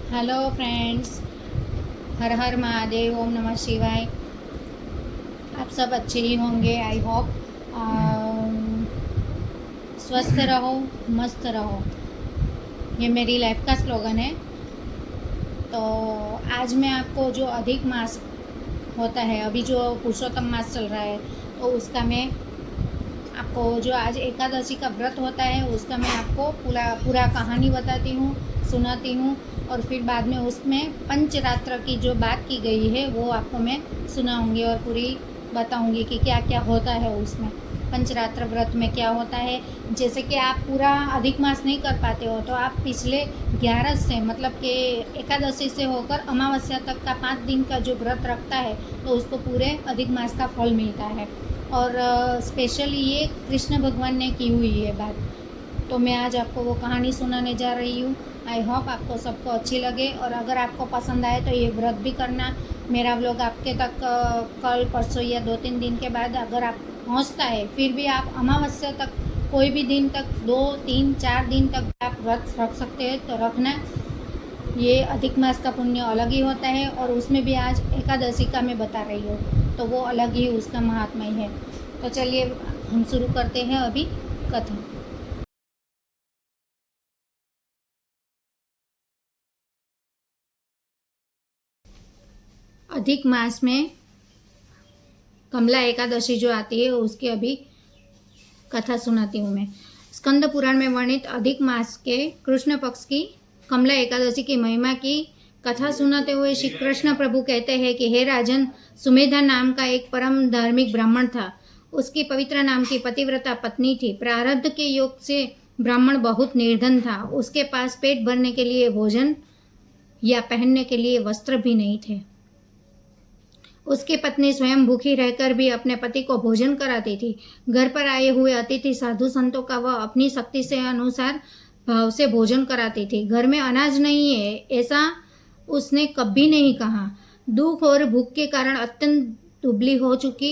Hello friends, हर हर महादेव, ओम नमः शिवाय। आप सब अच्छे ही होंगे, आई होप। स्वस्थ रहो, मस्त रहो, ये मेरी लाइफ का स्लोगन है। तो आज मैं आपको जो अधिक मास होता है, अभी जो पुरुषोत्तम मास चल रहा है, तो उसका मैं आपको, जो आज एकादशी का व्रत होता है उसका मैं आपको पूरा कहानी बताती हूँ, सुनाती हूँ। और फिर बाद में उसमें पंचरात्र की जो बात की गई है वो आपको मैं सुनाऊंगी और पूरी बताऊंगी कि क्या क्या होता है उसमें। पंचरात्र व्रत में क्या होता है, जैसे कि आप पूरा अधिक मास नहीं कर पाते हो तो आप पिछले 11 से, मतलब कि एकादशी से होकर अमावस्या तक का 5 दिन का जो व्रत रखता है तो उसको पूरे अधिक मास का फल मिलता है। और स्पेशली ये कृष्ण भगवान ने की हुई है बात। तो मैं आज आपको वो कहानी सुनाने जा रही हूँ। आई होप आपको सबको अच्छी लगे, और अगर आपको पसंद आए तो ये व्रत भी करना। मेरा व्लॉग आपके तक कल परसों या 2-3 दिन के बाद अगर आप पहुँचता है, फिर भी आप अमावस्या तक कोई भी दिन तक 2-3-4 दिन तक आप व्रत रख सकते हैं तो रखना। ये अधिक मास का पुण्य अलग ही होता है, और उसमें भी आज एकादशी का मैं बता रही हूँ तो वो अलग ही उसका महात्म्य है। तो चलिए हम शुरू करते हैं अभी कथा। अधिक मास में कमला एकादशी जो आती है उसकी अभी कथा सुनाती हूँ मैं। स्कंद पुराण में वर्णित अधिक मास के कृष्ण पक्ष की कमला एकादशी की महिमा की कथा सुनाते हुए श्री कृष्ण प्रभु कहते हैं कि हे राजन, सुमेधा नाम का एक परम धार्मिक ब्राह्मण था। उसकी पवित्र नाम की पतिव्रता पत्नी थी। प्रारब्ध के योग से ब्राह्मण बहुत निर्धन था। उसके पास पेट भरने के लिए भोजन या पहनने के लिए वस्त्र भी नहीं थे। उसकी पत्नी स्वयं भूखी रहकर भी अपने पति को भोजन कराती थी। घर पर आए हुए अतिथि साधु संतों का वह अपनी शक्ति से अनुसार भाव से भोजन कराती थी। घर में अनाज नहीं है ऐसा उसने कभी नहीं कहा। दुख और भूख के कारण अत्यंत दुबली हो चुकी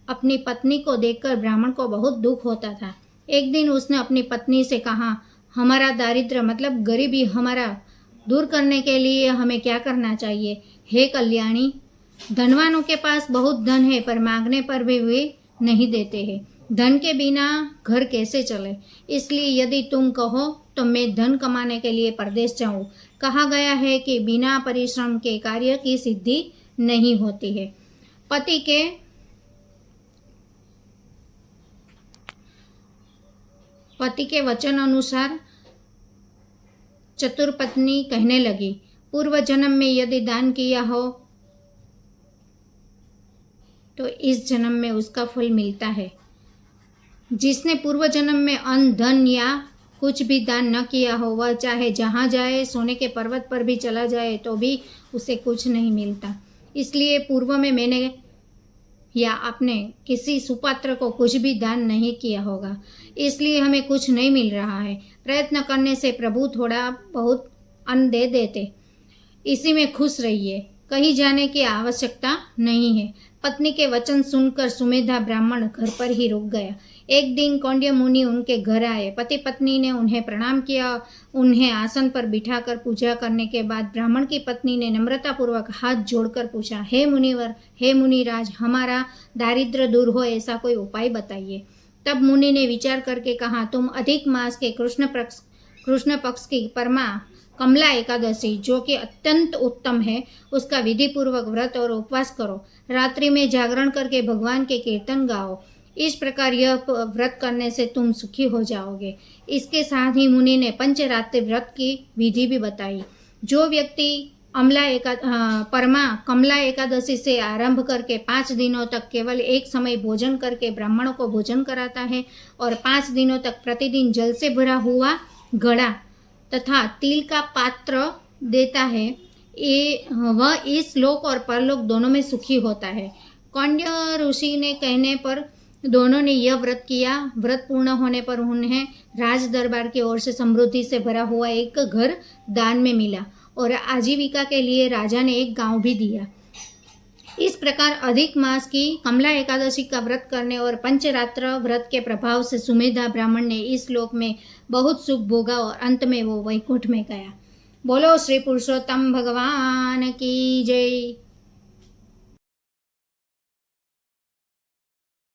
अपनी पत्नी को देखकर ब्राह्मण को बहुत दुख होता था। एक दिन उसने अपनी पत्नी से कहा, हमारा दारिद्र्य मतलब गरीबी हमारा दूर करने के लिए हमें क्या करना चाहिए? हे कल्याणी, धनवानों के पास बहुत धन है पर मांगने पर भी वे नहीं देते हैं। धन के बिना घर कैसे चले? इसलिए यदि तुम कहो तो मैं धन कमाने के लिए परदेश जाऊं। कहा गया है कि बिना परिश्रम के कार्य की सिद्धि नहीं होती है। पति के पति के वचन अनुसार चतुर पत्नी कहने लगी, पूर्व जन्म में यदि दान किया हो तो इस जन्म में उसका फल मिलता है। जिसने पूर्व जन्म में अन्न धन या कुछ भी दान न किया हो वह चाहे जहाँ जाए, सोने के पर्वत पर भी चला जाए तो भी उसे कुछ नहीं मिलता। इसलिए पूर्व में मैंने या आपने किसी सुपात्र को कुछ भी दान नहीं किया होगा, इसलिए हमें कुछ नहीं मिल रहा है। प्रयत्न करने से प्रभु थोड़ा बहुत अन्न दे देते। इसी में खुश रहिए, कहीं जाने की आवश्यकता नहीं है। पत्नी के वचन सुनकर सुमेधा ब्राह्मण घर पर ही रुक गया। एक दिन कौंड्य मुनि उनके घर आए। पति पत्नी ने उन्हें प्रणाम किया। उन्हें आसन पर बिठाकर पूजा करने के बाद ब्राह्मण की पत्नी ने नम्रतापूर्वक हाथ जोड़कर पूछा, हे मुनिवर, हे मुनिराज, हमारा दारिद्र्य दूर हो ऐसा कोई उपाय बताइए। तब मुनि ने विचार करके कहा, तुम अधिक मास के कृष्ण पक्ष की परमा कमला एकादशी जो कि अत्यंत उत्तम है उसका विधि पूर्वक व्रत और उपवास करो। रात्रि में जागरण करके भगवान के कीर्तन गाओ। इस प्रकार यह व्रत करने से तुम सुखी हो जाओगे। इसके साथ ही मुनि ने पंचरात्रि व्रत की विधि भी बताई। जो व्यक्ति परमा कमला एकादशी से आरंभ करके 5 दिनों तक केवल एक समय भोजन करके ब्राह्मणों को भोजन कराता है और 5 दिनों तक प्रतिदिन जल से भरा हुआ घड़ा तथा तिल का पात्र देता है, वह इस लोक और परलोक दोनों में सुखी होता है। कौंड्य ऋषि ने कहने पर दोनों ने यह व्रत किया। व्रत पूर्ण होने पर उन्हें राज दरबार की ओर से समृद्धि से भरा हुआ एक घर दान में मिला और आजीविका के लिए राजा ने एक गांव भी दिया। इस प्रकार अधिक मास की कमला एकादशी का व्रत करने और पंचरात्र व्रत के प्रभाव से सुमेधा ब्राह्मण ने इस लोक में बहुत सुख भोगा और अंत में वो वैकुंठ में गया। बोलो श्री पुरुषोत्तम भगवान की जय।